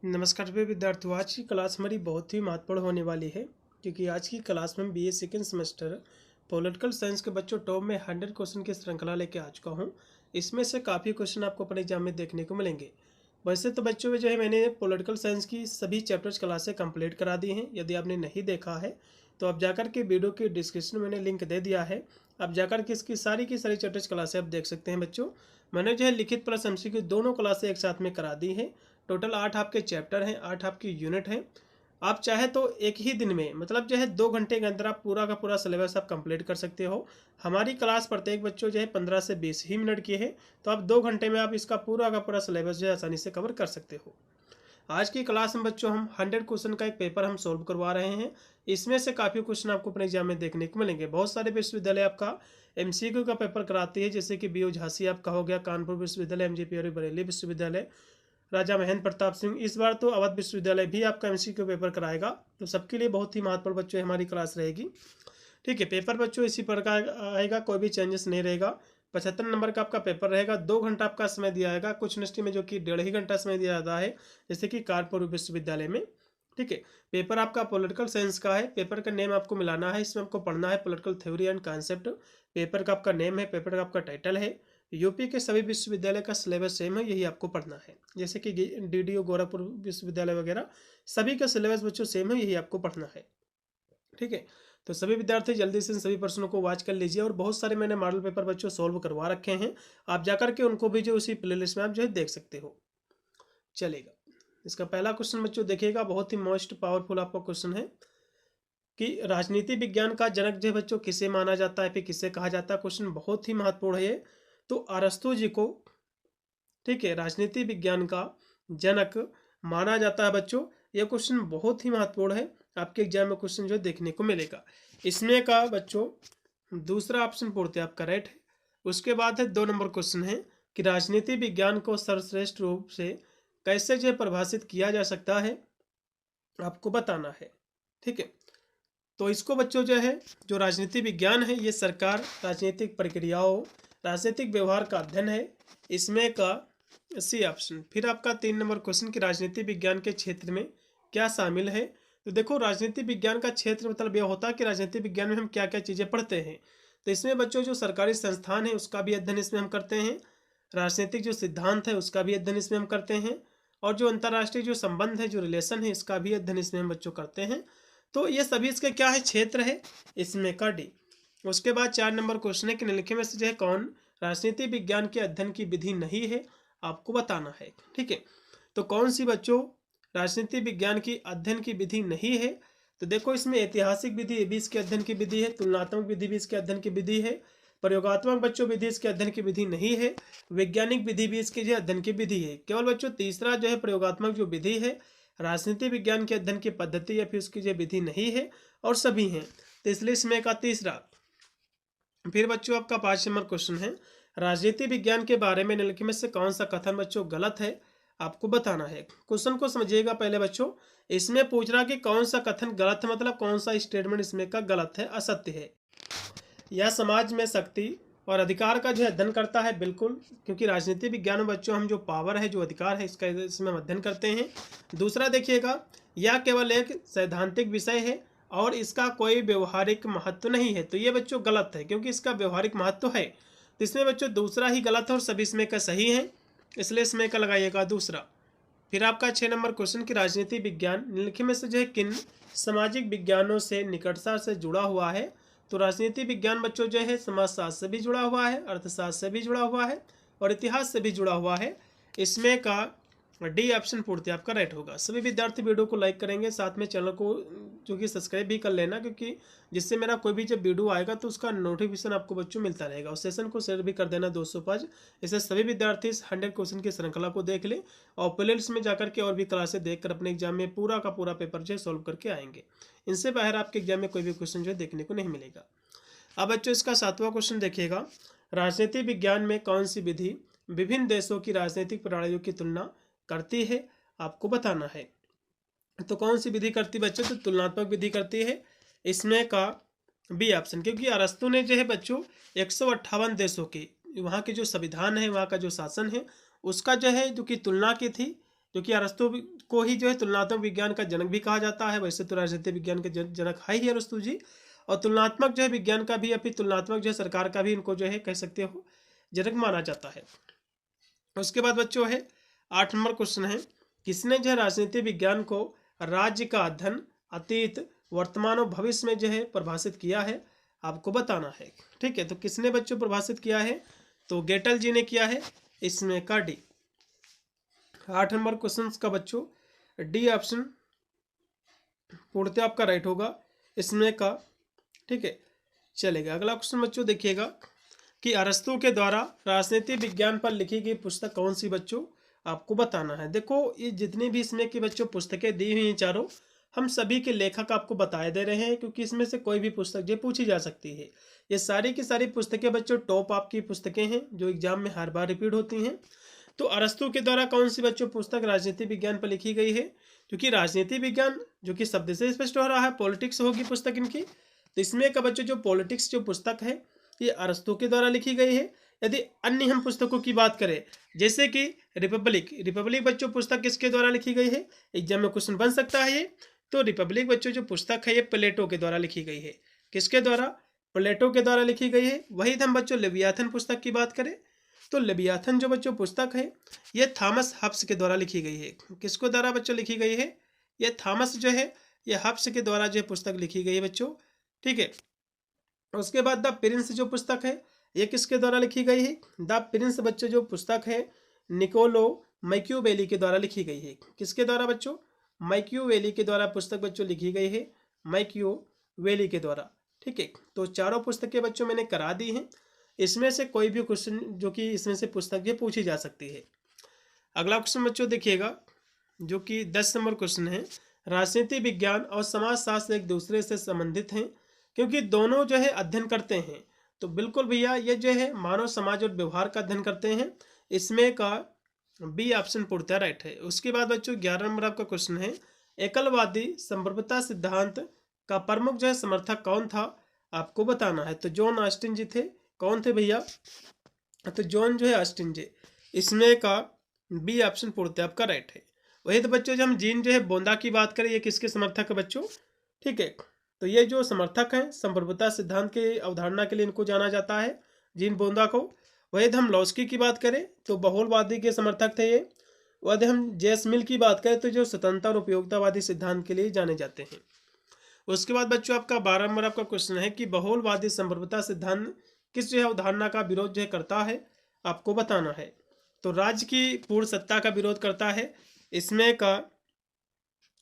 नमस्कार सभी विद्यार्थियों। आज की क्लास हमारी बहुत ही महत्वपूर्ण होने वाली है क्योंकि आज की क्लास में BA second semester political science के बच्चों टॉप में 100 क्वेश्चन की श्रृंखला लेके आ चुका हूँ। इसमें से काफ़ी क्वेश्चन आपको अपने एग्जाम में देखने को मिलेंगे। वैसे तो बच्चों में जो है मैंने पॉलिटिकल साइंस की सभी चैप्टर्स क्लासें कंप्लीट करा दी हैं। यदि आपने नहीं देखा है तो आप जाकर के वीडियो के डिस्क्रिप्शन में मैंने लिंक दे दिया है। आप जाकर के इसकी सारी की सारी चैप्टर्स क्लासें आप देख सकते हैं बच्चों। मैंने जो है लिखित प्लस एमसीक्यू दोनों क्लासें एक साथ में करा दी हैं। टोटल 8 आपके चैप्टर हैं, 8 आपकी यूनिट हैं। आप चाहे तो एक ही दिन में मतलब जो है 2 घंटे के अंदर आप पूरा का पूरा सिलेबस आप कंप्लीट कर सकते हो। हमारी क्लास प्रत्येक बच्चों जो है 15 से 20 ही मिनट की है, तो आप 2 घंटे में आप इसका पूरा का पूरा सिलेबस जो है आसानी से कवर कर सकते हो। आज की क्लास में बच्चों हम 100 क्वेश्चन का एक पेपर हम सोल्व करवा रहे हैं। इसमें से काफ़ी क्वेश्चन आपको अपने एग्जाम में देखने को मिलेंगे। बहुत सारे विश्वविद्यालय आपका एमसीक्यू का पेपर कराती है, जैसे कि बीओ झांसी आपका हो गया, कानपुर विश्वविद्यालय, एमजीपी और बरेली विश्वविद्यालय, राजा महेंद्र प्रताप सिंह। इस बार तो अवध विश्वविद्यालय भी आपका एमसीक्यू पेपर कराएगा, तो सबके लिए बहुत ही महत्वपूर्ण बच्चों हमारी क्लास रहेगी। ठीक है, पेपर बच्चों इसी प्रकार आएगा, कोई भी चेंजेस नहीं रहेगा। 75 नंबर का आपका पेपर रहेगा। 2 घंटा आपका समय दिया जाएगा। कुछ यूनिवर्सिटी में जो कि 1.5 घंटा समय दिया जाता है, जैसे कि कानपुर विश्वविद्यालय में। ठीक है, पेपर आपका पॉलिटिकल साइंस का है। पेपर का नेम आपको मिलाना है, इसमें आपको पढ़ना है political theory and concept. Paper का आपका नेम है, पेपर का आपका टाइटल है। यूपी के सभी विश्वविद्यालय का सिलेबस सेम है, यही आपको पढ़ना है। जैसे कि डीडीयू गोरखपुर विश्वविद्यालय वगैरह सभी का सिलेबस बच्चों सेम है, यही आपको पढ़ना है। ठीक है, तो सभी विद्यार्थी जल्दी से इन सभी प्रश्नों को वॉच कर लीजिए। और बहुत सारे मैंने मॉडल पेपर बच्चों सोल्व करवा रखे हैं, आप जाकर के उनको भी जो उसी प्लेलिस्ट में आप जो है देख सकते हो। चलेगा, इसका पहला क्वेश्चन बच्चों देखिएगा, बहुत ही मोस्ट पावरफुल आपका क्वेश्चन है कि राजनीति विज्ञान का जनक जो है बच्चों किसे माना जाता है, फिर किसे कहा जाता है। क्वेश्चन बहुत ही महत्वपूर्ण है ये। तो अरस्तु जी को, ठीक है, राजनीति विज्ञान का जनक माना जाता है बच्चों। यह क्वेश्चन बहुत ही महत्वपूर्ण है, आपके एग्जाम में क्वेश्चन जो देखने को मिलेगा। इसमें का बच्चों दूसरा ऑप्शन पूर्णतः आपका राइट है। उसके बाद है 2 नंबर क्वेश्चन है कि राजनीति विज्ञान को सर्वश्रेष्ठ रूप से कैसे जो परिभाषित किया जा सकता है, आपको बताना है। ठीक है, तो इसको बच्चों जो है, जो राजनीति विज्ञान है ये सरकार, राजनीतिक प्रक्रियाओं, राजनीतिक व्यवहार का अध्ययन है। इसमें का सी ऑप्शन। फिर आपका 3 नंबर क्वेश्चन कि राजनीति विज्ञान के क्षेत्र में क्या शामिल है। तो देखो, राजनीति विज्ञान का क्षेत्र मतलब यह होता है कि राजनीति विज्ञान में हम क्या क्या चीज़ें पढ़ते हैं। तो इसमें बच्चों जो सरकारी संस्थान है उसका भी अध्ययन इसमें हम करते हैं, राजनीतिक जो सिद्धांत है उसका भी अध्ययन इसमें हम करते हैं, और जो अंतर्राष्ट्रीय जो संबंध है, जो रिलेशन है, इसका भी अध्ययन इसमें हम बच्चों करते हैं। तो ये सभी इसके क्या है, क्षेत्र है, इसमें का डी। उसके बाद 4 नंबर क्वेश्चन है कि निम्नलिखित में से जो है कौन राजनीति विज्ञान के अध्ययन की विधि नहीं है, आपको बताना है। ठीक है, तो कौन सी बच्चों राजनीति विज्ञान की अध्ययन की विधि नहीं है। तो देखो, इसमें ऐतिहासिक विधि भी इसके अध्ययन की विधि है, तुलनात्मक विधि भी इसके अध्ययन की विधि है, प्रयोगात्मक बच्चों विधि इसके अध्ययन की विधि नहीं है, वैज्ञानिक विधि भी इसके जो अध्ययन की विधि है। केवल बच्चों तीसरा जो है प्रयोगात्मक जो विधि है, राजनीति विज्ञान के अध्ययन की पद्धति या फिर उसकी जो विधि नहीं है, और सभी हैं। तो इसलिए इसमें का तीसरा। फिर बच्चों आपका 5 नंबर क्वेश्चन है, राजनीति विज्ञान के बारे में निम्नलिखित में से कौन सा कथन बच्चों गलत है, आपको बताना है। क्वेश्चन को समझिएगा पहले बच्चों। इसमें पूछ रहा कि कौन सा कथन गलत है, मतलब कौन सा स्टेटमेंट इसमें का गलत है, असत्य है। यह समाज में शक्ति और अधिकार का जो अध्ययन करता है, बिल्कुल, क्योंकि राजनीति विज्ञान में बच्चों हम जो पावर है, जो अधिकार है, इसका इसमें हम अध्ययन करते हैं। दूसरा देखिएगा, यह केवल एक सैद्धांतिक विषय है और इसका कोई व्यवहारिक महत्व नहीं है। तो ये बच्चों गलत है, क्योंकि इसका व्यवहारिक महत्व है। तो इसमें बच्चों दूसरा ही गलत है और सभी इसमें का सही है, इसलिए इसमें का लगाइएगा दूसरा। फिर आपका 6 नंबर क्वेश्चन की राजनीति विज्ञान निम्नलिखित में से जो है किन सामाजिक विज्ञानों से निकटता से जुड़ा हुआ है। तो राजनीति विज्ञान बच्चों जो है समाजशास्त्र से भी जुड़ा हुआ है, अर्थशास्त्र से भी जुड़ा हुआ है, और इतिहास से भी जुड़ा हुआ है। इसमें का डी ऑप्शन पूर्णतः आपका राइट होगा। सभी विद्यार्थी वीडियो को लाइक करेंगे, साथ में चैनल को जो कि सब्सक्राइब भी कर लेना, क्योंकि जिससे मेरा कोई भी जब वीडियो आएगा तो उसका नोटिफिकेशन आपको बच्चों मिलता रहेगा। और सेशन को शेयर भी कर देना 205। इससे सभी विद्यार्थी इस 100 क्वेश्चन की श्रृंखला को देख लें और प्लेलिस्ट में जाकर के और भी क्लासें देखकर अपने एग्जाम में पूरा का पूरा पेपर जो है सॉल्व करके आएंगे। इनसे बाहर आपके एग्जाम में कोई भी क्वेश्चन जो है देखने को नहीं मिलेगा। अब बच्चों इसका 7वां क्वेश्चन देखिएगा, राजनीति विज्ञान में कौन सी विधि विभिन्न देशों की राजनीतिक प्रणालियों की तुलना करती है, आपको बताना है। तो कौन सी विधि करती बच्चों, तो तुलनात्मक विधि करती है। इसमें का बी ऑप्शन, क्योंकि अरस्तु ने जो है बच्चों 158 देशों की वहाँ के जो संविधान है, वहाँ का जो शासन है, उसका जो है जो कि तुलना की थी जो कि अरस्तु को ही जो है तुलनात्मक विज्ञान का जनक भी कहा जाता है। वैसे तो राजनीतिक विज्ञान के जनक है ही अरस्तु जी, और तुलनात्मक जो है विज्ञान का भी, या फिर तुलनात्मक जो है सरकार का भी इनको जो है कह सकते हो जनक माना जाता है। उसके बाद बच्चों है 8 नंबर क्वेश्चन है, किसने जो है राजनीतिक विज्ञान को राज्य का अध्ययन अतीत वर्तमान और भविष्य में जो है परिभाषित किया है, आपको बताना है। ठीक है, तो किसने बच्चों परिभाषित किया है, तो गेटल जी ने किया है, इसमें का डी। 8 नंबर क्वेश्चन का बच्चों डी ऑप्शन पूर्णतः आपका राइट होगा, इसमें का। ठीक है, चलेगा। अगला क्वेश्चन बच्चों देखिएगा कि अरस्तु के द्वारा राजनीतिक विज्ञान पर लिखी गई पुस्तक कौन सी, बच्चों आपको बताना है। देखो ये जितनी भी इसमें की बच्चों पुस्तकें दी हुई हैं चारों, हम सभी के लेखक आपको बताए दे रहे हैं, क्योंकि इसमें से कोई भी पुस्तक जो पूछी जा सकती है। ये सारी की सारी पुस्तकें बच्चों टॉप आपकी पुस्तकें हैं जो एग्जाम में हर बार रिपीट होती हैं। तो अरस्तु के द्वारा कौन सी बच्चों पुस्तक राजनीति विज्ञान पर लिखी गई है, क्योंकि राजनीति विज्ञान जो कि शब्द से स्पष्ट हो रहा है पॉलिटिक्स होगी पुस्तक इनकी। तो इसमें का बच्चों जो पॉलिटिक्स जो पुस्तक है ये अरस्तु के द्वारा लिखी गई है। यदि अन्य हम पुस्तकों की बात करें जैसे कि रिपब्लिक बच्चों पुस्तक किसके द्वारा लिखी गई है, एग्जाम में क्वेश्चन बन सकता है ये। तो रिपब्लिक बच्चों जो पुस्तक है ये प्लेटो के द्वारा लिखी गई है। किसके द्वारा, प्लेटो के द्वारा लिखी गई है। वही हम बच्चों लेवियाथन पुस्तक की बात करें तो लेवियाथन जो बच्चों पुस्तक है ये थॉमस हब्स के द्वारा लिखी गई है। किसको द्वारा बच्चों लिखी गई है, ये थॉमस जो है ये हब्स के द्वारा जो पुस्तक लिखी गई है बच्चों। ठीक है, उसके बाद द प्रिंस जो पुस्तक है ये किसके द्वारा लिखी गई है, द प्रिंस बच्चों जो पुस्तक है निकोलो मैकियावेली के द्वारा लिखी गई है। किसके द्वारा बच्चों, मैकियावेली के द्वारा पुस्तक बच्चों लिखी गई है, मैकियावेली के द्वारा। ठीक है, तो चारों पुस्तकें बच्चों मैंने करा दी हैं। इसमें से कोई भी क्वेश्चन जो कि इसमें से पुस्तक ये पूछी जा सकती है। अगला क्वेश्चन बच्चों देखिएगा जो कि 10 नंबर क्वेश्चन है, राजनीति विज्ञान और समाजशास्त्र एक दूसरे से संबंधित हैं क्योंकि दोनों जो है अध्ययन करते हैं। तो बिल्कुल भैया ये जो है मानव समाज और व्यवहार का अध्ययन करते हैं, इसमें का बी ऑप्शन पूर्णतः राइट है। उसके बाद बच्चों 11 नंबर आपका क्वेश्चन है, एकलवादी संप्रभुता सिद्धांत का प्रमुख जो है समर्थक कौन था, आपको बताना है। तो जॉन ऑस्टिन जी थे। कौन थे भैया, तो जॉन जो है ऑस्टिन जी। इसमें का बी ऑप्शन पूर्णतः आपका राइट है। वही तो बच्चों जब हम जीन जो है बोंदा की बात करें ये किसके समर्थक है बच्चों। ठीक है, तो ये जो समर्थक हैं संप्रभुता सिद्धांत के अवधारणा के लिए इनको जाना जाता है, जीन बोंदा को। वही हम लॉस्की की बात करें तो बहुलवादी के समर्थक थे ये। वही हम जेस मिल की बात करें तो जो स्वतंत्रता और उपयोगितावादी सिद्धांत के लिए जाने जाते हैं। उसके बाद बच्चों आपका 12 नंबर आपका क्वेश्चन है कि बहुलवादी संप्रभुता सिद्धांत किस जो है अवधारणा का विरोध जो है करता है, आपको बताना है। तो राज्य की पूर्ण सत्ता का विरोध करता है, इसमें का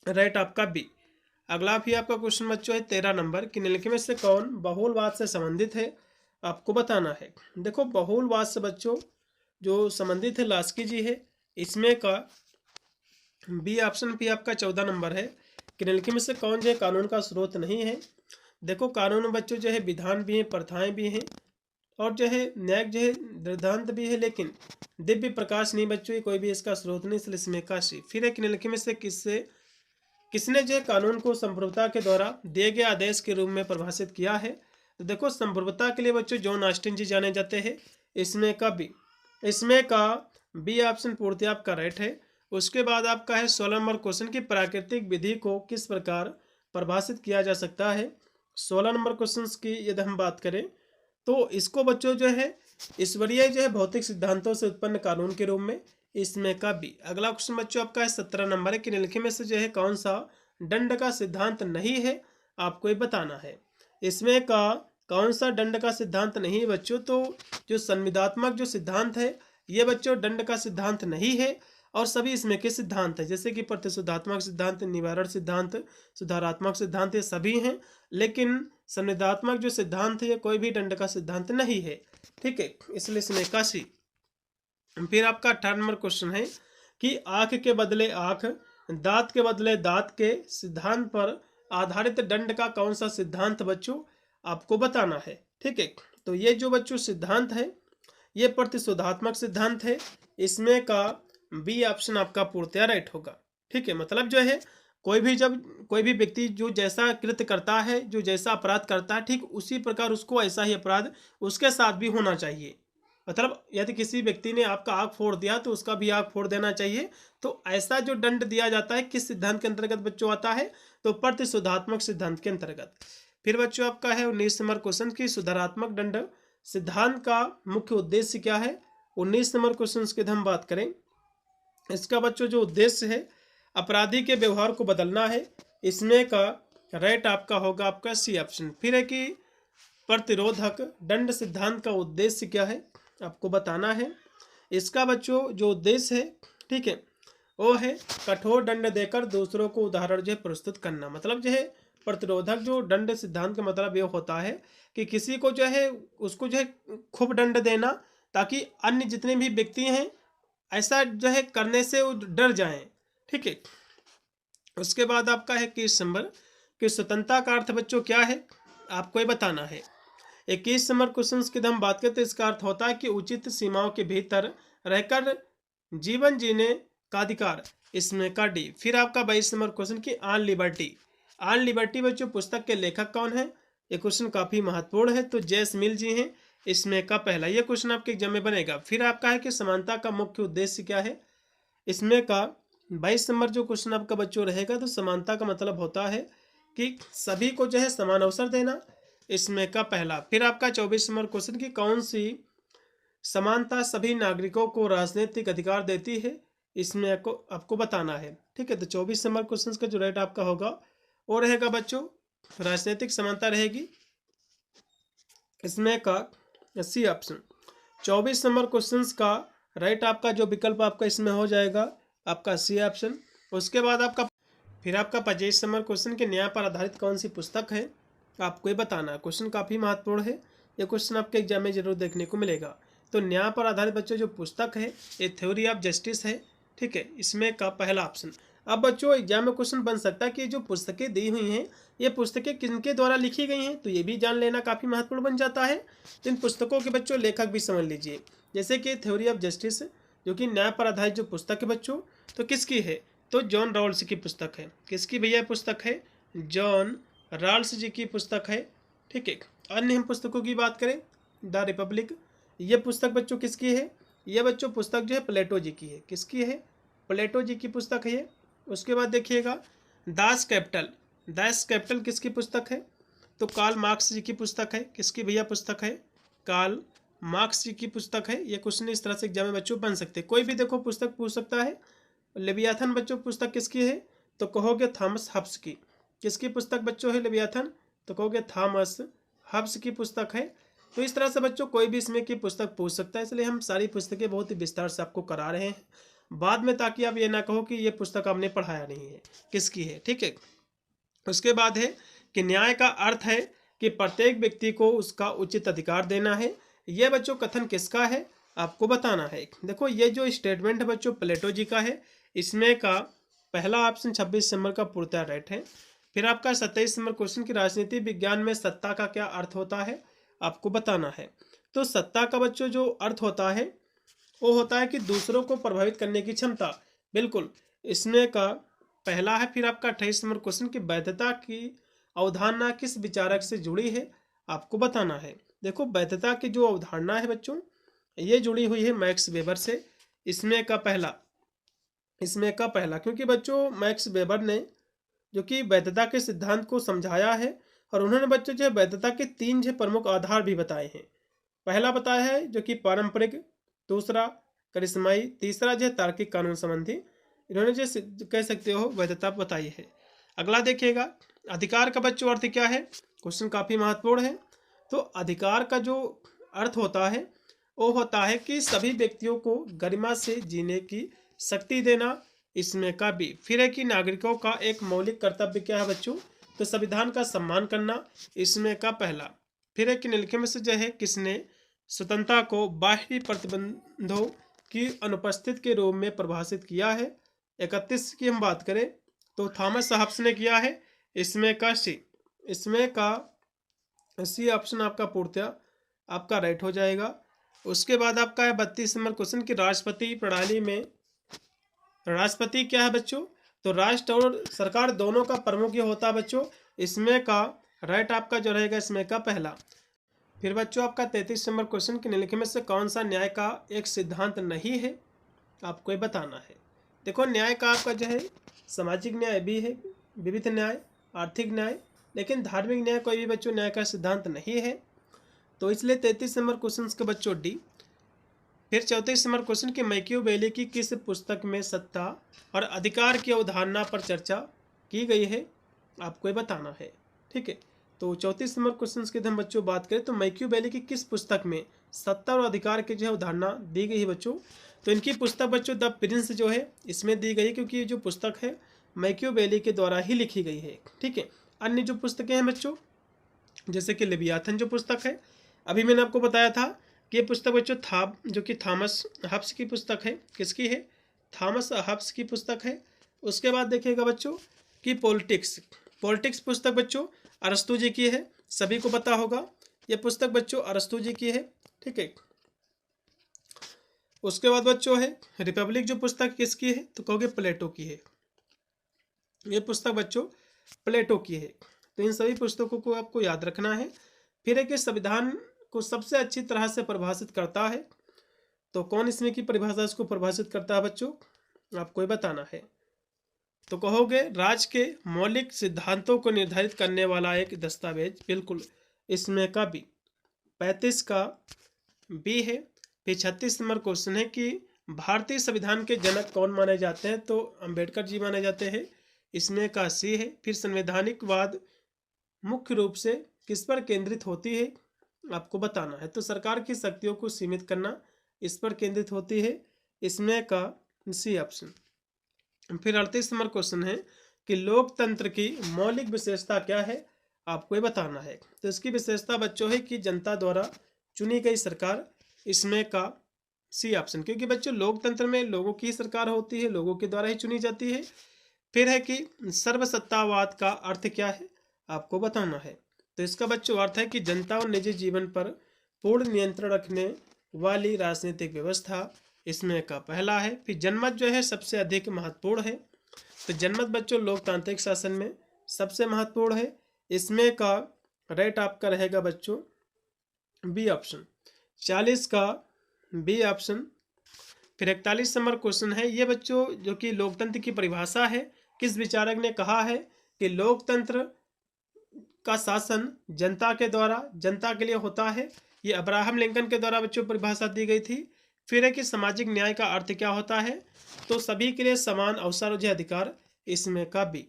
राइट आपका बी। अगला भी आपका क्वेश्चन बच्चों है 13 नंबर कि निम्नलिखित में से कौन बहुलवाद से संबंधित है, आपको बताना है। देखो बहुलवाद से बच्चों जो संबंधित है लास्की जी है, इसमें का बी ऑप्शन भी आपका 14 नंबर है कि निम्नलिखित में से कौन जो है कानून का स्रोत नहीं है। देखो कानून में बच्चों जो है विधान भी हैं, प्रथाएं भी हैं और जो है न्यायिक जो है सिद्धांत भी है, लेकिन दिव्य प्रकाश नहीं बच्चों, ये कोई भी इसका स्रोत नहीं, इसलिए इसमें का सी। फिर एक निम्नलिखित में से किसने जो है कानून को संप्रभुता के द्वारा दिए गए आदेश के रूप में परिभाषित किया है। तो देखो संप्रभुता के लिए बच्चों जॉन ऑस्टिन जी जाने जाते हैं, इसमें का बी। इसमें का बी ऑप्शन पूर्णतः आपका राइट है। उसके बाद आपका है 16 नंबर क्वेश्चन की प्राकृतिक विधि को किस प्रकार परिभाषित किया जा सकता है। 16 नंबर क्वेश्चन की यदि हम बात करें तो इसको बच्चों जो है ईश्वरीय जो है भौतिक सिद्धांतों से उत्पन्न कानून के रूप में, इसमें का बी। अगला क्वेश्चन बच्चों आपका है 17 नंबर है कि निम्नलिखित में से जो है कौन सा दंड का सिद्धांत नहीं है, आपको ये बताना है। इसमें का कौन सा दंड का सिद्धांत नहीं है बच्चों, तो जो संविदात्मक जो सिद्धांत है ये बच्चों दंड का सिद्धांत नहीं है, और सभी इसमें के सिद्धांत है जैसे कि प्रतिशोधात्मक सिद्धांत, निवारण सिद्धांत, सुधारात्मक सिद्धांत, ये सभी हैं। लेकिन संविदात्मक जो सिद्धांत है ये कोई भी दंड का सिद्धांत नहीं है। ठीक है, इसलिए इसमें का सी। फिर आपका 18 नंबर क्वेश्चन है कि आंख के बदले आंख, दांत के बदले दांत के सिद्धांत पर आधारित दंड का कौन सा सिद्धांत बच्चों, आपको बताना है। ठीक है, तो ये जो बच्चों सिद्धांत है ये प्रतिशोधात्मक सिद्धांत है, इसमें का बी ऑप्शन आपका पूर्णतः राइट होगा। ठीक है, मतलब जो है जब कोई भी व्यक्ति जो जैसा कृत्य करता है, जो जैसा अपराध करता है, ठीक उसी प्रकार उसको ऐसा ही अपराध उसके साथ भी होना चाहिए। मतलब यदि किसी व्यक्ति ने आपका आँख फोड़ दिया तो उसका भी आँख फोड़ देना चाहिए। तो ऐसा जो दंड दिया जाता है किस सिद्धांत के अंतर्गत बच्चों आता है? तो प्रतिशोधात्मक सिद्धांत के अंतर्गत। फिर बच्चों आपका है 19 नंबर क्वेश्चन की सुधारात्मक दंड सिद्धांत का मुख्य उद्देश्य क्या है? 19 नंबर क्वेश्चन की हम बात करें, इसका बच्चों जो उद्देश्य है अपराधी के व्यवहार को बदलना है। इसमें का राइट आपका होगा आपका सी ऑप्शन। फिर है कि प्रतिरोधक दंड सिद्धांत का उद्देश्य क्या है आपको बताना है। इसका बच्चों जो उद्देश्य है, ठीक है, वो है कठोर दंड देकर दूसरों को उदाहरण जो है प्रस्तुत करना। मतलब जो है प्रतिरोधक जो दंड सिद्धांत का मतलब ये होता है कि किसी को जो है उसको जो है खूब दंड देना, ताकि अन्य जितने भी व्यक्ति हैं ऐसा जो है करने से वो डर जाएं, ठीक है। उसके बाद आपका है 21 नंबर कि स्वतंत्रता का अर्थ बच्चों क्या है आपको ये बताना है। 21 नंबर क्वेश्चन की हम बात करते हैं, इसका अर्थ होता है कि उचित सीमाओं के भीतर रहकर जीवन जीने का अधिकार। इसमें का डी। फिर आपका 22 नंबर क्वेश्चन की ऑन लिबर्टी। ऑन लिबर्टी बच्चों पुस्तक के लेखक कौन है? ये क्वेश्चन काफी महत्वपूर्ण है, तो जेस मिल जी हैं। इसमें का पहला ये क्वेश्चन आपके एग्जाम में बनेगा। फिर आपका है कि समानता का मुख्य उद्देश्य क्या है? इसमें का 22 नंबर जो क्वेश्चन आपका बच्चों रहेगा, तो समानता का मतलब होता है कि सभी को जो है समान अवसर देना। इसमें का पहला। फिर आपका 24 नंबर क्वेश्चन की कौन सी समानता सभी नागरिकों को राजनीतिक अधिकार देती है? इसमें आपको बताना है, ठीक है। तो 24 नंबर क्वेश्चन का जो राइट आपका होगा वो रहेगा बच्चों राजनीतिक समानता रहेगी। इसमें का सी ऑप्शन। 24 नंबर क्वेश्चन का राइट आपका जो विकल्प आपका इसमें हो जाएगा आपका सी ऑप्शन। उसके बाद आपका फिर आपका 25 नंबर क्वेश्चन के न्याय पर आधारित कौन सी पुस्तक है आपको ये बताना। क्वेश्चन काफ़ी महत्वपूर्ण है, ये क्वेश्चन आपके एग्जाम में जरूर देखने को मिलेगा। तो न्याय पर आधारित बच्चों जो पुस्तक है ये थ्योरी ऑफ जस्टिस है, ठीक है। इसमें का पहला ऑप्शन। अब बच्चों एग्जाम में क्वेश्चन बन सकता है कि जो पुस्तकें दी हुई हैं ये पुस्तकें किनके द्वारा लिखी गई हैं, तो ये भी जान लेना काफ़ी महत्वपूर्ण बन जाता है। तो इन पुस्तकों के बच्चों लेखक भी समझ लीजिए, जैसे कि थ्योरी ऑफ जस्टिस जो कि न्याय पर आधारित जो पुस्तक है बच्चों, तो किसकी है? तो जॉन रॉल्स की पुस्तक है। किसकी भैया पुस्तक है? जॉन रॉल्स जी की पुस्तक है, ठीक है। अन्य हम पुस्तकों की बात करें, द रिपब्लिक, ये पुस्तक बच्चों किसकी है? ये बच्चों पुस्तक जो है प्लेटो जी की है। किसकी है? प्लेटो जी की पुस्तक है ये। उसके बाद देखिएगा दास कैपिटल। दास कैपिटल किसकी पुस्तक है? तो कार्ल मार्क्स जी की पुस्तक है। किसकी भैया पुस्तक है? कार्ल मार्क्स जी की पुस्तक है। ये क्वेश्चन इस तरह से एग्जाम में बच्चों बन सकते हैं, कोई भी देखो पुस्तक पूछ सकता है। लेवियाथन बच्चों पुस्तक किसकी है? तो कहोगे थॉमस हब्स की। किसकी पुस्तक बच्चों है लेवियाथन? तो कहोगे थॉमस हब्स की पुस्तक है। तो इस तरह से बच्चों कोई भी इसमें की पुस्तक पूछ सकता है, इसलिए हम सारी पुस्तकें बहुत ही विस्तार से आपको करा रहे हैं बाद में, ताकि आप ये ना कहो कि ये पुस्तक आपने पढ़ाया नहीं है, किसकी है, ठीक है। उसके बाद है कि न्याय का अर्थ है कि प्रत्येक व्यक्ति को उसका उचित अधिकार देना है। यह बच्चों कथन किसका है आपको बताना है। देखो ये जो स्टेटमेंट है बच्चों प्लेटो जी का है। इसमें का पहला ऑप्शन 26 नंबर का पूर्णतः राइट है। फिर आपका 27 नंबर क्वेश्चन की राजनीति विज्ञान में सत्ता का क्या अर्थ होता है आपको बताना है। तो सत्ता का बच्चों जो अर्थ होता है वो होता है कि दूसरों को प्रभावित करने की क्षमता, बिल्कुल। इसमें का पहला है। फिर आपका 28 नंबर क्वेश्चन की वैधता की अवधारणा किस विचारक से जुड़ी है आपको बताना है। देखो वैधता की जो अवधारणा है बच्चों ये जुड़ी हुई है मैक्स वेबर से। इसमें का पहला क्योंकि बच्चों मैक्स वेबर ने जो कि वैधता के सिद्धांत को समझाया है, और उन्होंने बच्चों जो वैधता के 3 जो प्रमुख आधार भी बताए हैं। पहला बताया है जो कि पारंपरिक, दूसरा करिश्माई, तीसरा जो है तार्किक कानून संबंधी। इन्होंने जो कह सकते हो वैधता बताई है। अगला देखिएगा अधिकार का बच्चों अर्थ क्या है। क्वेश्चन काफ़ी महत्वपूर्ण है। तो अधिकार का जो अर्थ होता है वो होता है कि सभी व्यक्तियों को गरिमा से जीने की शक्ति देना। इसमें का भी। फिर है कि नागरिकों का एक मौलिक कर्तव्य क्या है बच्चों, तो संविधान का सम्मान करना। इसमें का पहला। फिर है कि निम्नलिखित में से जो है किसने स्वतंत्रता को बाहरी प्रतिबंधों की अनुपस्थित के रूप में परिभाषित किया है। 31 की हम बात करें तो थॉमस हब्स ने किया है। इसमें का सी। इसमें का सी ऑप्शन आपका पूर्णतः आपका राइट हो जाएगा। उसके बाद आपका है 32 नंबर क्वेश्चन की राष्ट्रपति प्रणाली में राष्ट्रपति क्या है बच्चों, तो राष्ट्र और सरकार दोनों का प्रमुख ये होता है बच्चों। इसमें का राइट आपका जो रहेगा इसमें का पहला। फिर बच्चों आपका 33 नंबर क्वेश्चन कि निम्नलिखित में से कौन सा न्याय का एक सिद्धांत नहीं है, आपको ये बताना है। देखो न्याय का आपका जो है सामाजिक न्याय भी है, विविध न्याय, आर्थिक न्याय, लेकिन धार्मिक न्याय कोई भी बच्चों न्याय का सिद्धांत नहीं है। तो इसलिए 33 नंबर क्वेश्चन के बच्चों डी। फिर 34 नंबर क्वेश्चन कि मैकियावेली की किस पुस्तक में सत्ता और अधिकार की अवधारणा पर चर्चा की गई है, आपको ये बताना है। ठीक है, तो 34 नंबर क्वेश्चन की हम बच्चों बात करें तो मैकियावेली की किस पुस्तक में सत्ता और अधिकार की जो है अवधारणा दी गई है बच्चों, तो इनकी पुस्तक बच्चों द प्रिंस जो है इसमें दी गई है, क्योंकि ये जो पुस्तक है मैकियावेली के द्वारा ही लिखी गई है। ठीक है, अन्य जो पुस्तकें हैं बच्चों जैसे कि लेवियाथन जो पुस्तक है, अभी मैंने आपको बताया था कि ये पुस्तक बच्चों जो कि थॉमस हब्स की पुस्तक है। किसकी है? थॉमस हब्स की पुस्तक है। उसके बाद देखिएगा बच्चों कि पॉलिटिक्स पुस्तक बच्चों अरस्तू जी की है, सभी को पता होगा ये पुस्तक बच्चों अरस्तू जी की है। ठीक है, उसके बाद बच्चों है रिपब्लिक जो पुस्तक किसकी है, तो कहोगे प्लेटो की है। ये पुस्तक बच्चों प्लेटो की है। तो इन सभी पुस्तकों को आपको याद रखना है। फिर है कि संविधान को सबसे अच्छी तरह से परिभाषित करता है, तो कौन इसमें की परिभाषा इसको परिभाषित करता है बच्चों, आपको ये बताना है। तो कहोगे राज्य के मौलिक सिद्धांतों को निर्धारित करने वाला एक दस्तावेज, बिल्कुल इसमें का बी। 35 का बी है। फिर 36 नंबर क्वेश्चन है कि भारतीय संविधान के जनक कौन माने जाते हैं, तो अंबेडकर जी माने जाते हैं, इसमें का सी है। फिर संवैधानिकवाद मुख्य रूप से किस पर केंद्रित होती है, आपको बताना है। तो सरकार की शक्तियों को सीमित करना इस पर केंद्रित होती है, इसमें का सी ऑप्शन। फिर 38 नंबर क्वेश्चन है कि लोकतंत्र की मौलिक विशेषता क्या है, आपको ये बताना है। तो इसकी विशेषता बच्चों है कि जनता द्वारा चुनी गई सरकार, इसमें का सी ऑप्शन, क्योंकि बच्चों लोकतंत्र में लोगों की सरकार होती है, लोगों के द्वारा ही चुनी जाती है। फिर है कि सर्वसत्तावाद का अर्थ क्या है, आपको बताना है। तो इसका बच्चों अर्थ है कि जनता और निजी जीवन पर पूर्ण नियंत्रण रखने वाली राजनीतिक व्यवस्था, इसमें का पहला है। फिर जनमत जो है सबसे अधिक महत्वपूर्ण है, तो जनमत बच्चों लोकतांत्रिक शासन में सबसे महत्वपूर्ण है, इसमें का राइट आपका रहेगा बच्चों बी ऑप्शन। 40 का बी ऑप्शन। फिर 41 नंबर क्वेश्चन है ये बच्चों जो कि लोकतंत्र की परिभाषा है, किस विचारक ने कहा है कि लोकतंत्र का शासन जनता के द्वारा जनता के लिए होता है, ये अब्राहम लिंकन के द्वारा बच्चों परिभाषा दी गई थी। फिर है कि सामाजिक न्याय का अर्थ क्या होता है, तो सभी के लिए समान अवसर और अधिकार, इसमें का बी।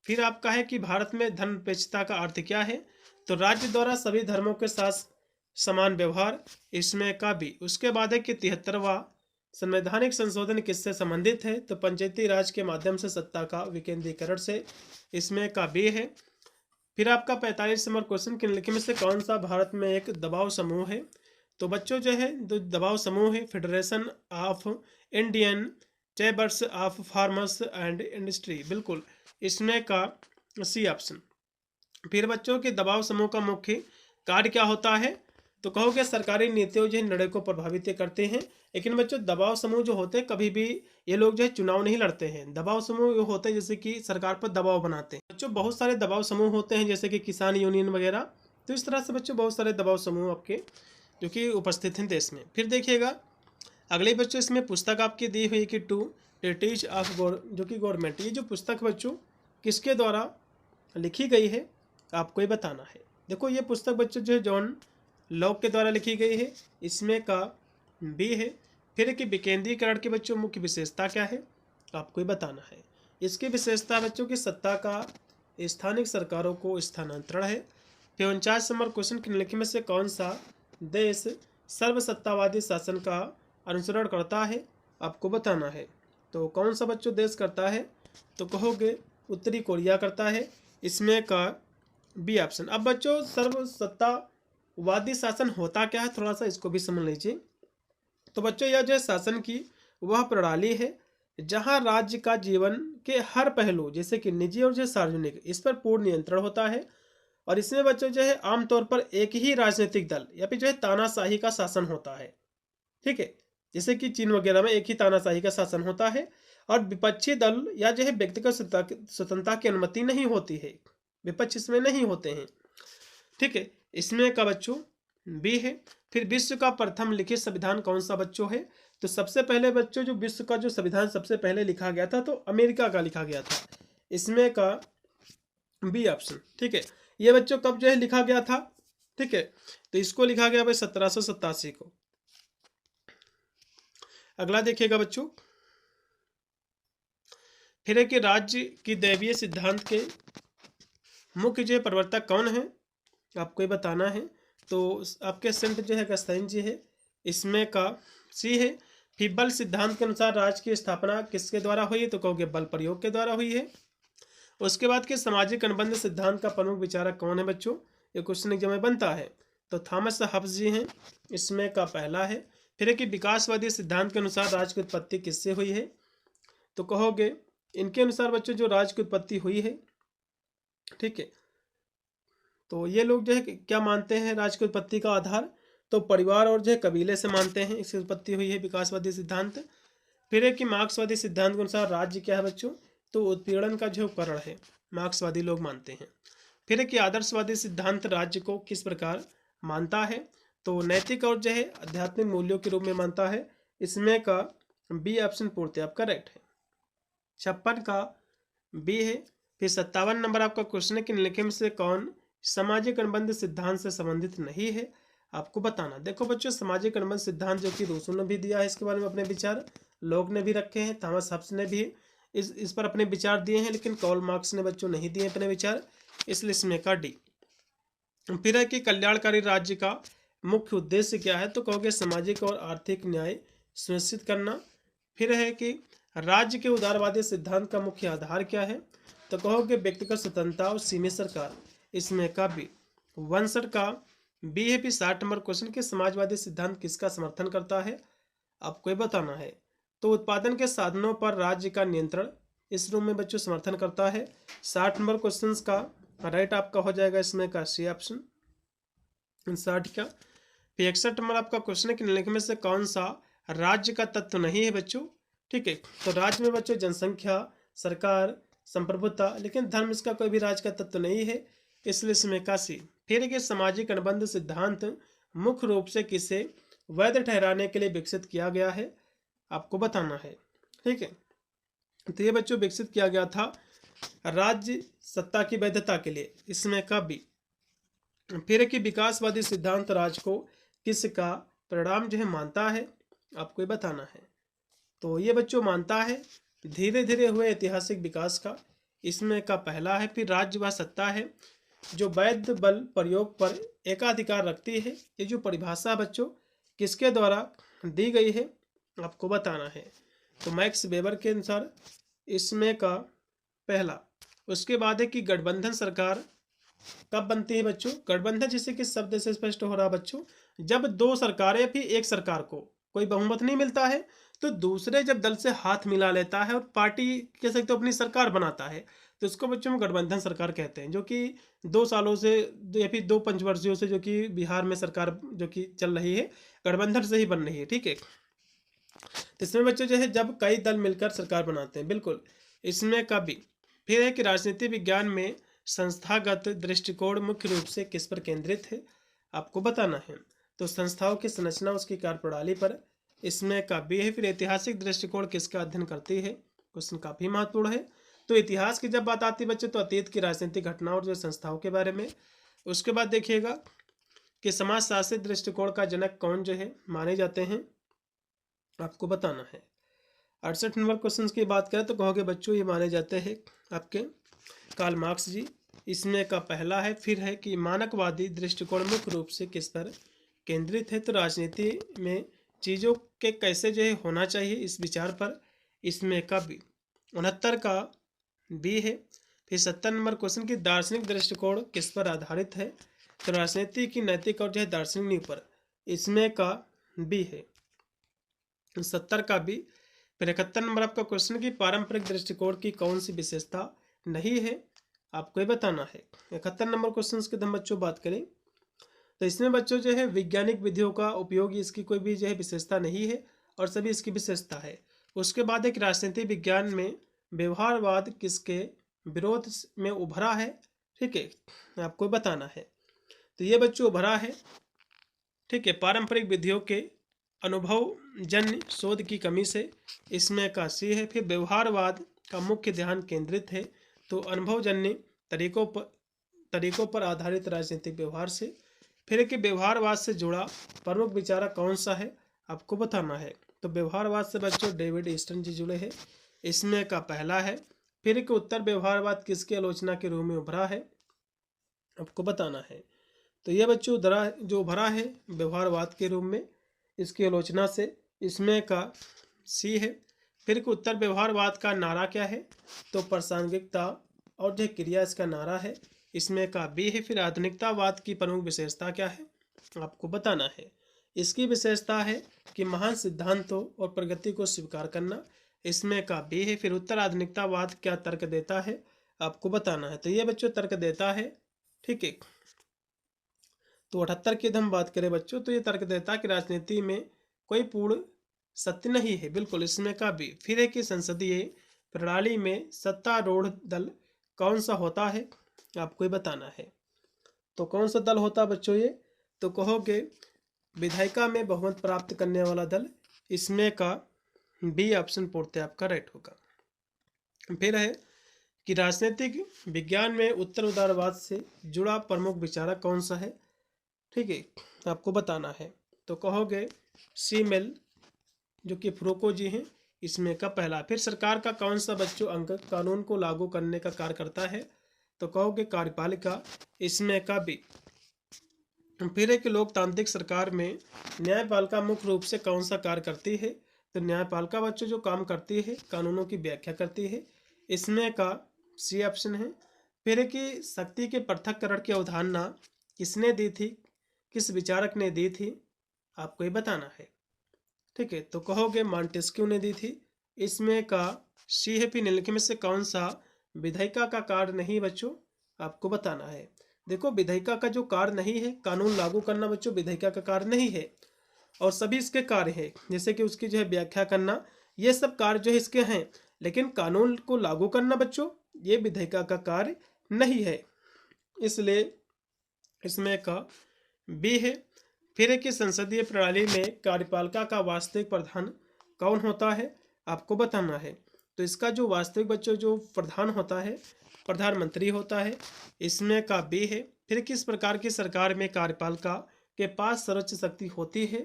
फिर आपका है कि भारत में धर्मनिरपेक्षता का अर्थ क्या है, तो राज्य द्वारा सभी धर्मों के साथ समान व्यवहार, इसमें का बी। उसके बाद है कि 73वां संवैधानिक संशोधन किससे संबंधित है, तो पंचायती राज के माध्यम से सत्ता का विकेंद्रीकरण से, इसमें का बी है। फिर आपका 45 नंबर क्वेश्चन कि निम्नलिखित में से कौन सा भारत में एक दबाव समूह है, तो बच्चों जो है दो दबाव समूह है federation of Indian chambers of farmers and industry, बिल्कुल इसमें का सी ऑप्शन। फिर बच्चों के दबाव समूह का मुख्य कार्य क्या होता है, तो कहोगे सरकारी नीतियों जो है निर्णय को प्रभावित करते हैं। लेकिन बच्चों दबाव समूह जो होते हैं कभी भी ये लोग जो है चुनाव नहीं लड़ते हैं। दबाव समूह ये होते हैं जैसे कि सरकार पर दबाव बनाते हैं। बच्चों बहुत सारे दबाव समूह होते हैं जैसे कि किसान यूनियन वगैरह, तो इस तरह से बच्चों बहुत सारे दबाव समूह आपके जो कि उपस्थित हैं देश में। फिर देखिएगा अगले बच्चों इसमें पुस्तक आपकी दी हुई कि टू ब्रिटिश ऑफ जो कि गवर्नमेंट, ये जो पुस्तक बच्चों किसके द्वारा लिखी गई है, आपको ये बताना है। देखो ये पुस्तक बच्चों जो है जॉन लॉक के द्वारा लिखी गई है, इसमें का बी है। फिर कि विकेंद्रीकरण के बच्चों मुख्य विशेषता क्या है, आपको ये बताना है। इसकी विशेषता बच्चों की सत्ता का स्थानीय सरकारों को स्थानांतरण है। फिर 49 नंबर क्वेश्चन के निम्नलिखित में से कौन सा देश सर्वसत्तावादी शासन का अनुसरण करता है, आपको बताना है। तो कौन सा बच्चों देश करता है, तो कहोगे उत्तरी कोरिया करता है, इसमें का बी ऑप्शन। अब बच्चों सर्वसत्तावादी शासन होता क्या है, थोड़ा सा इसको भी समझ लीजिए। तो बच्चों यह जो है शासन की वह प्रणाली है जहां राज्य का जीवन के हर पहलू जैसे कि निजी और जो सार्वजनिक इस पर पूर्ण नियंत्रण होता है। और इसमें बच्चों जो है आमतौर पर एक ही राजनीतिक दल या फिर जो है तानाशाही का शासन होता है। ठीक है, जैसे कि चीन वगैरह में एक ही तानाशाही का शासन होता है और विपक्षी दल या जो है व्यक्तिगत स्वतंत्रता की अनुमति नहीं होती है, विपक्ष इसमें नहीं होते हैं। ठीक है, इसमें का बच्चों बी है। फिर विश्व का प्रथम लिखित संविधान कौन सा बच्चों है? तो सबसे पहले बच्चों जो विश्व का जो संविधान सबसे पहले लिखा गया था तो अमेरिका का लिखा गया था, इसमें का बी ऑप्शन। ठीक है, ये बच्चों कब जो है लिखा गया था? ठीक है, तो इसको लिखा गया भाई 1787 को। अगला देखिएगा बच्चों, फिर है कि राज्य की दैवीय सिद्धांत के मुख्य जो प्रवर्तक कौन है? आपको ये बताना है। तो आपके सेंट जो है अगस्तीन जी है, इसमें का सी है। फिर बल सिद्धांत के अनुसार राज्य की स्थापना किसके द्वारा हुई है? तो कहोगे बल प्रयोग के द्वारा हुई है। उसके बाद के सामाजिक अनुबंध सिद्धांत का प्रमुख विचारक कौन है बच्चों? ये क्वेश्चन एग्जाम में बनता है। तो थॉमस हब्स जी हैं, इसमें का पहला है। फिर है कि विकासवादी सिद्धांत के अनुसार राज्य की उत्पत्ति किससे हुई है? तो कहोगे इनके अनुसार बच्चों जो राज्य की उत्पत्ति हुई है, ठीक है, तो ये लोग जो है क्या मानते हैं राज्य की उत्पत्ति का आधार? तो परिवार और जो है कबीले से मानते हैं इसकी उत्पत्ति हुई है, विकासवादी सिद्धांत। फिर है कि मार्क्सवादी सिद्धांत के अनुसार राज्य क्या है बच्चों? तो उत्पीड़न का जो उपकरण है, मार्क्सवादी लोग मानते हैं। फिर है कि आदर्शवादी सिद्धांत राज्य को किस प्रकार मानता है? तो नैतिक और जो है आध्यात्मिक मूल्यों के रूप में मानता है। इसमें का बी ऑप्शन पूर्णतः आपका करेक्ट है। 56 का बी है। फिर 57 नंबर आपका क्वेश्चन है कि निम्नलिखित में से कौन सामाजिक अनुबंध सिद्धांत से संबंधित नहीं है? आपको बताना। देखो बच्चों, सामाजिक अनुबंध सिद्धांत जो कि रूसो ने भी दिया है, इसके बारे में अपने विचार लोग ने भी रखे हैं, थॉमस हब्स ने भी इस पर अपने विचार दिए हैं, लेकिन कार्ल मार्क्स ने बच्चों नहीं दिए अपने विचार, इसलिए इसमें का डी। फिर है कि कल्याणकारी राज्य का मुख्य उद्देश्य क्या है? तो कहोगे सामाजिक और आर्थिक न्याय सुनिश्चित करना। फिर है कि राज्य के उदारवादी सिद्धांत का मुख्य आधार क्या है? तो कहोगे व्यक्तिगत स्वतंत्रता और सीमित सरकार, इसमें का बी। 62 का बी है। फिर 60 नंबर क्वेश्चन के समाजवादी सिद्धांत किसका समर्थन करता है? आपको ये बताना है। तो उत्पादन के साधनों पर राज्य का नियंत्रण इस रूम में बच्चों समर्थन करता है। 60 नंबर क्वेश्चन का राइट आपका हो जाएगा इसमें का सी ऑप्शन 60 का। फिर 61 नंबर आपका क्वेश्चन है कि निम्नलिखित में से कौन सा राज्य का तत्व नहीं है बच्चों? ठीक है, तो राज्य में बच्चों जनसंख्या, सरकार, संप्रभुता, लेकिन धर्म इसका कोई भी राज्य का तत्व नहीं है, इसलिए इसमें का सी। फिर के सामाजिक अनुबंध सिद्धांत मुख्य रूप से किसे वैध ठहराने के लिए विकसित किया गया है? आपको बताना है। ठीक है, तो ये बच्चों विकसित किया गया था राज्य सत्ता की वैधता के लिए, इसमें का बी। फिर कि विकासवादी सिद्धांत राज्य को किसका परिणाम जो है मानता है? आपको ये बताना है। तो ये बच्चों मानता है धीरे धीरे हुए ऐतिहासिक विकास का, इसमें का पहला है। फिर राज्य वह सत्ता है जो वैध बल प्रयोग पर एकाधिकार रखती है। ये जो परिभाषा बच्चों किसके द्वारा दी गई है? आपको बताना है। तो मैक्स वेबर के अनुसार इसमें का पहला। उसके बाद है कि गठबंधन सरकार कब बनती है बच्चों? गठबंधन जिसे किस शब्द से स्पष्ट हो रहा बच्चों? जब दो सरकारें या फिर एक सरकार को कोई बहुमत नहीं मिलता है तो दूसरे जब दल से हाथ मिला लेता है और पार्टी कह सकते हो अपनी सरकार बनाता है, तो इसको बच्चों में गठबंधन सरकार कहते हैं। जो कि 2 सालों से या फिर 2 पंचवर्षीयों से जो कि बिहार में सरकार जो कि चल रही है, गठबंधन से ही बन रही है। ठीक है, तो इसमें बच्चों जो है जब कई दल मिलकर सरकार बनाते हैं, बिल्कुल इसमें का भी। फिर है कि राजनीति विज्ञान में संस्थागत दृष्टिकोण मुख्य रूप से किस पर केंद्रित है? आपको बताना है। तो संस्थाओं की संरचना, उसकी कार्यप्रणाली पर, इसमें का भी है। फिर ऐतिहासिक दृष्टिकोण किसका अध्ययन करती है? क्वेश्चन काफी महत्वपूर्ण है। तो इतिहास की जब बात आती है बच्चों तो अतीत की राजनीतिक घटनाओं और जो संस्थाओं के बारे में। उसके बाद देखिएगा कि समाज शास्त्री दृष्टिकोण का जनक कौन जो है माने जाते हैं? आपको बताना है। 68 नंबर क्वेश्चन की बात करें तो कहोगे बच्चों ये माने जाते हैं आपके कार्ल मार्क्स जी, इसमें का पहला है। फिर है कि मानकवादी दृष्टिकोण मुख्य रूप से किस पर केंद्रित है? तो राजनीति में चीज़ों के कैसे जो है होना चाहिए इस विचार पर, इसमें का बी। 69 का बी है। फिर 70 नंबर क्वेश्चन की दार्शनिक दृष्टिकोण किस पर आधारित है? तो राजनीति की नैतिक और जो है दार्शनिक नींव पर, इसमें का बी है 70 का बी। फिर 71 नंबर आपका क्वेश्चन की पारंपरिक दृष्टिकोण की कौन सी विशेषता नहीं है? आपको ये बताना है। 71 नंबर क्वेश्चन की हम बच्चों बात करें तो इसमें बच्चों जो है वैज्ञानिक विधियों का उपयोग, इसकी कोई भी जो है विशेषता नहीं है और सभी इसकी विशेषता है। उसके बाद एक राजनीति विज्ञान में व्यवहारवाद किसके विरोध में उभरा है? ठीक है, आपको बताना है। तो ये बच्चों उभरा है ठीक है, पारंपरिक विधियों के अनुभव जन्य शोध की कमी से, इसमें का सी है। फिर व्यवहारवाद का मुख्य ध्यान केंद्रित है, तो अनुभवजन्य तरीकों पर आधारित राजनीतिक व्यवहार से। फिर कि व्यवहारवाद से जुड़ा प्रमुख विचारक कौन सा है, आपको बताना है। तो व्यवहारवाद से बच्चों डेविड ईस्टन जी जुड़े हैं, इसमें का पहला है। फिर कि उत्तर व्यवहारवाद किसकी आलोचना के रूप में उभरा है, आपको बताना है। तो ये बच्चों जो उभरा है व्यवहारवाद के रूप में, इसकी आलोचना से, इसमें का सी है। फिर कि उत्तर व्यवहारवाद का नारा क्या है, तो प्रासंगिकता और जो क्रिया इसका नारा है, इसमें का बी है। फिर आधुनिकतावाद की प्रमुख विशेषता क्या है, आपको बताना है। इसकी विशेषता है कि महान सिद्धांतों और प्रगति को स्वीकार करना, इसमें का बी है। फिर उत्तर आधुनिकतावाद क्या तर्क देता है, आपको बताना है। तो ये बच्चों तर्क देता है, ठीक है। तो 78 की यदि हम बात करें बच्चों, तो ये तर्क देता है कि राजनीति में कोई पूर्ण सत्य नहीं है, बिल्कुल, इसमें का भी। फिर है कि संसदीय प्रणाली में सत्तारूढ़ दल कौन सा होता है, आपको ही बताना है। तो कौन सा दल होता है बच्चों ये, तो कहोगे विधायिका में बहुमत प्राप्त करने वाला दल, इसमें का बी ऑप्शन पूर्णतः आपका राइट होगा। फिर है कि राजनीतिक विज्ञान में उत्तर उदारवाद से जुड़ा प्रमुख विचारक कौन सा है, ठीक है, आपको बताना है। तो कहोगे सी मेल जो कि फ्रोको जी हैं, इसमें का पहला। फिर सरकार का कौन सा बच्चों अंग कानून को लागू करने का कार्य करता है, तो कहोगे कार्यपालिका, इसमें का भी। फिर है कि लोकतांत्रिक सरकार में न्यायपालिका मुख्य रूप से कौन सा कार्य करती है, तो न्यायपालिका बच्चों जो काम करती है कानूनों की व्याख्या करती है, इसमें का सी ऑप्शन है। फिर है कि शक्ति के पृथक्करण की अवधारणा किसने दी थी, किस विचारक ने दी थी, आपको ये बताना है, ठीक है। तो कहोगे मॉन्टेस्क्यू ने दी थी, इसमें का सी है। फिर निम्नलिखित में से कौन सा विधायिका का कार्य नहीं बच्चों, आपको बताना है। देखो विधायिका का जो कार्य नहीं है, कानून लागू करना बच्चों विधायिका का कार्य नहीं है, और सभी इसके कार्य है, जैसे कि उसकी जो है व्याख्या करना, ये सब कार्य जो है इसके हैं, लेकिन कानून को लागू करना बच्चों ये विधायिका का कार्य नहीं है, इसलिए इसमें का बी है। फिर है कि संसदीय प्रणाली में कार्यपालिका का वास्तविक प्रधान कौन होता है, आपको बताना है। तो इसका जो वास्तविक बच्चों जो प्रधान होता है प्रधानमंत्री होता है, इसमें का बी है। फिर किस प्रकार की सरकार में कार्यपालिका के पास सर्वोच्च शक्ति होती है,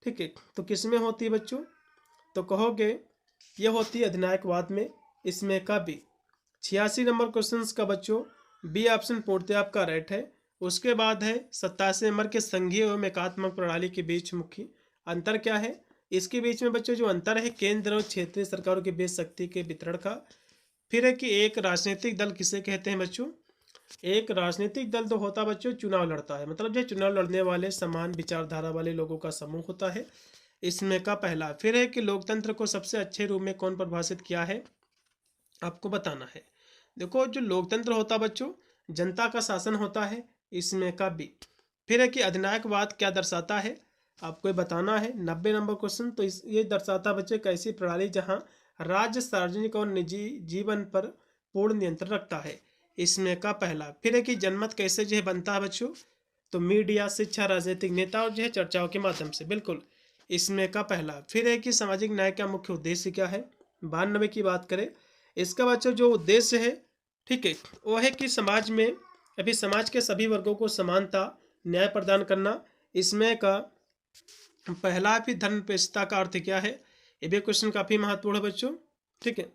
ठीक है, तो किस में होती है बच्चों, तो कहोगे ये होती है अधिनायकवाद में, इसमें का बी। 86 नंबर क्वेश्चन का बच्चों बी ऑप्शन पूर्णतः आपका राइट है। उसके बाद है 87 नंबर के संघीय एवं एकात्मक प्रणाली के बीच मुख्य अंतर क्या है, इसके बीच में बच्चों जो अंतर है केंद्र और क्षेत्रीय सरकारों के बीच शक्ति के वितरण का। फिर है कि एक राजनीतिक दल किसे कहते हैं बच्चों, एक राजनीतिक दल तो होता बच्चों चुनाव लड़ता है, मतलब जो चुनाव लड़ने वाले समान विचारधारा वाले लोगों का समूह होता है, इसमें का पहला। फिर है कि लोकतंत्र को सबसे अच्छे रूप में कौन परिभाषित किया है, आपको बताना है। देखो जो लोकतंत्र होता बच्चों जनता का शासन होता है, इसमें का बी। फिर है कि अधिनायकवाद क्या दर्शाता है, आपको ये बताना है। 90 नंबर क्वेश्चन, तो ये दर्शाता बच्चे एक ऐसी प्रणाली जहां राज्य सार्वजनिक और निजी जीवन पर पूर्ण नियंत्रण रखता है, इसमें का पहला। फिर है कि जनमत कैसे जो है बनता है बच्चों, तो मीडिया, शिक्षा, राजनीतिक नेता और जो है चर्चाओं के माध्यम से, बिल्कुल, इसमें का पहला। फिर है कि सामाजिक न्याय का मुख्य उद्देश्य क्या है, 92 की बात करें, इसका बच्चों जो उद्देश्य है, ठीक है, वो है कि समाज में अभी समाज के सभी वर्गों को समानता न्याय प्रदान करना, इसमें का पहला। फिर धर्मनिरपेक्षता का अर्थ क्या है, ये भी क्वेश्चन काफी महत्वपूर्ण है बच्चों, ठीक है।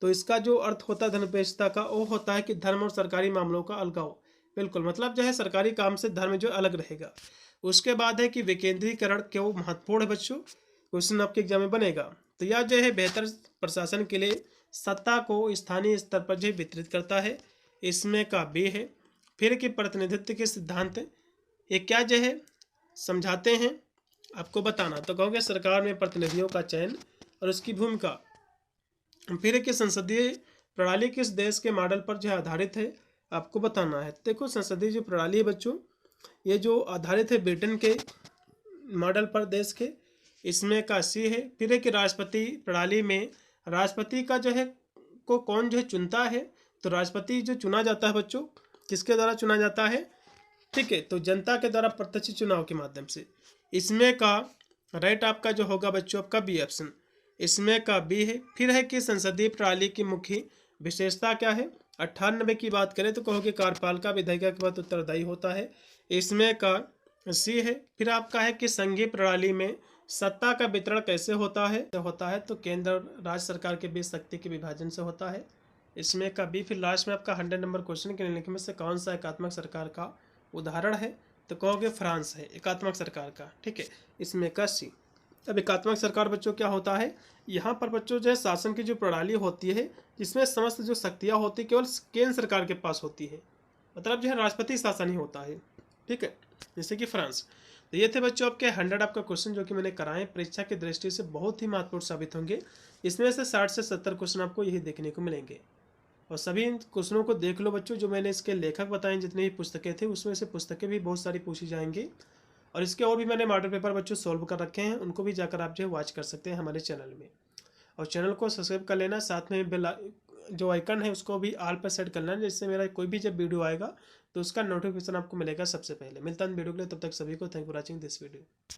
तो इसका जो अर्थ होता है धर्मनिरपेक्षता का, वो होता है कि धर्म और सरकारी मामलों का अलगाव, बिल्कुल, मतलब जो है सरकारी काम से धर्म जो अलग रहेगा। उसके बाद है कि विकेंद्रीकरण क्यों महत्वपूर्ण है बच्चों, क्वेश्चन आपके एग्जाम में बनेगा। तो यह जो है बेहतर प्रशासन के लिए सत्ता को स्थानीय स्तर पर जो वितरित करता है, इसमें का बी है। फिर कि प्रतिनिधित्व के सिद्धांत ये क्या जो है समझाते हैं, आपको बताना। तो कहोगे सरकार में प्रतिनिधियों का चयन और उसकी भूमिका। फिर कि संसदीय प्रणाली किस देश के मॉडल पर जो है आधारित है, आपको बताना है। देखो संसदीय जो प्रणाली है बच्चों ये जो आधारित है ब्रिटेन के मॉडल पर देश के, इसमें का सी है। फिर है कि राष्ट्रपति प्रणाली में राष्ट्रपति का जो है को कौन जो है चुनता है, तो राष्ट्रपति जो चुना जाता है बच्चों किसके द्वारा चुना जाता है, ठीक है, तो जनता के द्वारा प्रत्यक्ष चुनाव के माध्यम से, इसमें का राइट आपका जो होगा बच्चों आपका बी ऑप्शन, इसमें का बी है। फिर है कि संसदीय प्रणाली की मुख्य विशेषता क्या है। 98 की बात करें तो कहोगे कार्यपालिका विधायिका के बाद उत्तरदायी होता है, इसमें का सी है। फिर आपका है कि संघीय प्रणाली में सत्ता का वितरण कैसे होता है तो केंद्र और राज्य सरकार के बीच शक्ति के विभाजन से होता है, इसमें का बी। फिर लास्ट में आपका 100 नंबर क्वेश्चन के निम्नलिखित में से कौन सा एकात्मक सरकार का उदाहरण है, तो कहोगे फ्रांस है एकात्मक सरकार का, ठीक है, इसमें का सी। अब एकात्मक सरकार बच्चों क्या होता है, यहाँ पर बच्चों जो है शासन की जो प्रणाली होती है जिसमें समस्त जो शक्तियाँ होती है केवल केंद्र सरकार के पास होती है, मतलब जो है राष्ट्रपति शासन ही होता है, ठीक है, जैसे कि फ्रांस। तो ये थे बच्चों आपके 100 आपका क्वेश्चन जो कि मैंने कराए, परीक्षा की दृष्टि से बहुत ही महत्वपूर्ण साबित होंगे। इसमें से 60 से 70 क्वेश्चन आपको यही देखने को मिलेंगे। और सभी इन क्वेश्चनों को देख लो बच्चों, जो मैंने इसके लेखक बताए जितने भी पुस्तकें थे उसमें से पुस्तकें भी बहुत सारी पूछी जाएंगी। और इसके और भी मैंने मॉडल पेपर बच्चों सोल्व कर रखे हैं, उनको भी जाकर आप जो है वॉच कर सकते हैं हमारे चैनल में। और चैनल को सब्सक्राइब कर लेना, साथ में बेल जो आइकन है उसको भी ऑल पर सेट कर लेना, जिससे मेरा कोई भी जब वीडियो आएगा तो उसका नोटिफिकेशन आपको मिलेगा सबसे पहले। मिलता है वीडियो के लिए, तब तक सभी को thank for watching this video.